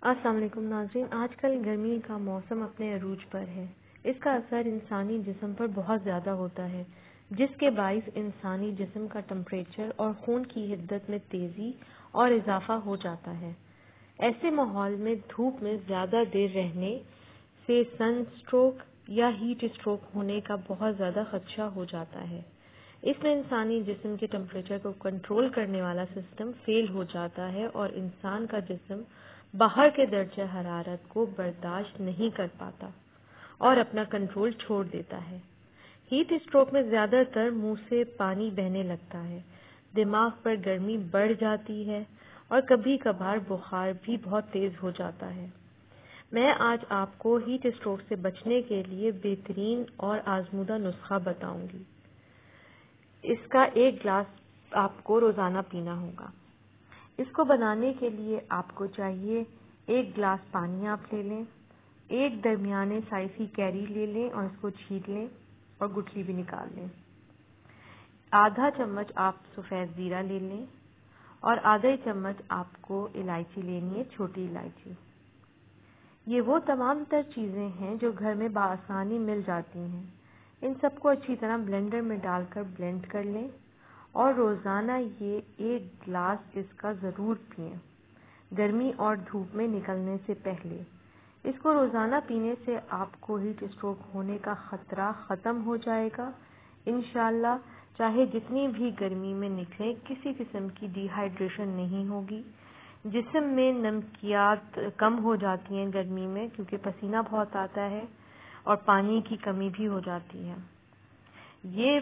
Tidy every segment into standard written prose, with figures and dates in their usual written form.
السلام علیکم ناظرین، آج کل گرمی کا موسم اپنے عروج پر ہے۔ اس کا اثر انسانی جسم پر بہت زیادہ ہوتا ہے، جس کے باعث انسانی جسم کا ٹمپریچر اور خون کی حدت میں تیزی اور اضافہ ہو جاتا ہے۔ ایسے ماحول میں دھوپ میں زیادہ دیر رہنے سے سن اسٹروک یا ہیٹ اسٹروک ہونے کا بہت زیادہ خدشہ ہو جاتا ہے۔ اس میں انسانی جسم کے ٹمپریچر کو کنٹرول کرنے والا سسٹم فیل ہو جاتا ہے اور انسان کا جسم باہر کے درجہ حرارت کو برداشت نہیں کر پاتا اور اپنا کنٹرول چھوڑ دیتا ہے۔ ہیٹ اسٹروک میں زیادہ تر منہ سے پانی بہنے لگتا ہے، دماغ پر گرمی بڑھ جاتی ہے اور کبھی کبھار بخار بھی بہت تیز ہو جاتا ہے۔ میں آج آپ کو ہیٹ اسٹروک سے بچنے کے لیے بہترین اور آزمودہ نسخہ بتاؤں گی۔ اس کا 1 گلاس آپ کو روزانہ پینا ہوگا۔ اس کو بنانے کے لیے آپ کو چاہیے 1 گلاس پانی آپ لے لیں، ایک درمیانے سائز کی کیری لے لیں اور اس کو چھیل لیں اور گٹھلی بھی نکال لیں۔ آدھا چمچ آپ سفید زیرہ لے لیں اور آدھا چمچ آپ کو الائچی لینی ہے، چھوٹی الائچی۔ یہ وہ تمام تر چیزیں ہیں جو گھر میں بآسانی مل جاتی ہیں۔ ان سب کو اچھی طرح بلینڈر میں ڈال کر بلینڈ کر لیں اور روزانہ یہ 1 گلاس اس کا ضرور پئیں، گرمی اور دھوپ میں نکلنے سے پہلے۔ اس کو روزانہ پینے سے آپ کو ہیٹ اسٹروک ہونے کا خطرہ ختم ہو جائے گا انشاءاللہ۔ چاہے جتنی بھی گرمی میں نکلیں، کسی قسم کی ڈی ہائیڈریشن نہیں ہوگی۔ جسم میں نمکیات کم ہو جاتی ہیں گرمی میں، کیونکہ پسینہ بہت آتا ہے اور پانی کی کمی بھی ہو جاتی ہے۔ یہ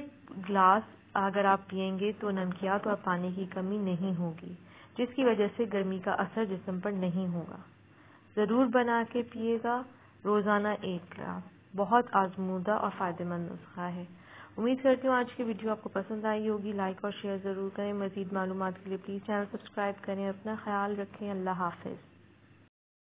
گلاس اگر آپ پیئیں گے تو نمکیات اور پانی کی کمی نہیں ہوگی، جس کی وجہ سے گرمی کا اثر جسم پر نہیں ہوگا۔ ضرور بنا کے پیئے گا، روزانہ 1 گلاس۔ بہت آزمودہ اور فائدہ مند نسخہ ہے۔ امید کرتی ہوں آج کی ویڈیو آپ کو پسند آئی ہوگی۔ لائک اور شیئر ضرور کریں۔ مزید معلومات کے لیے پلیز چینل سبسکرائب کریں۔ اپنا خیال رکھیں۔ اللہ حافظ۔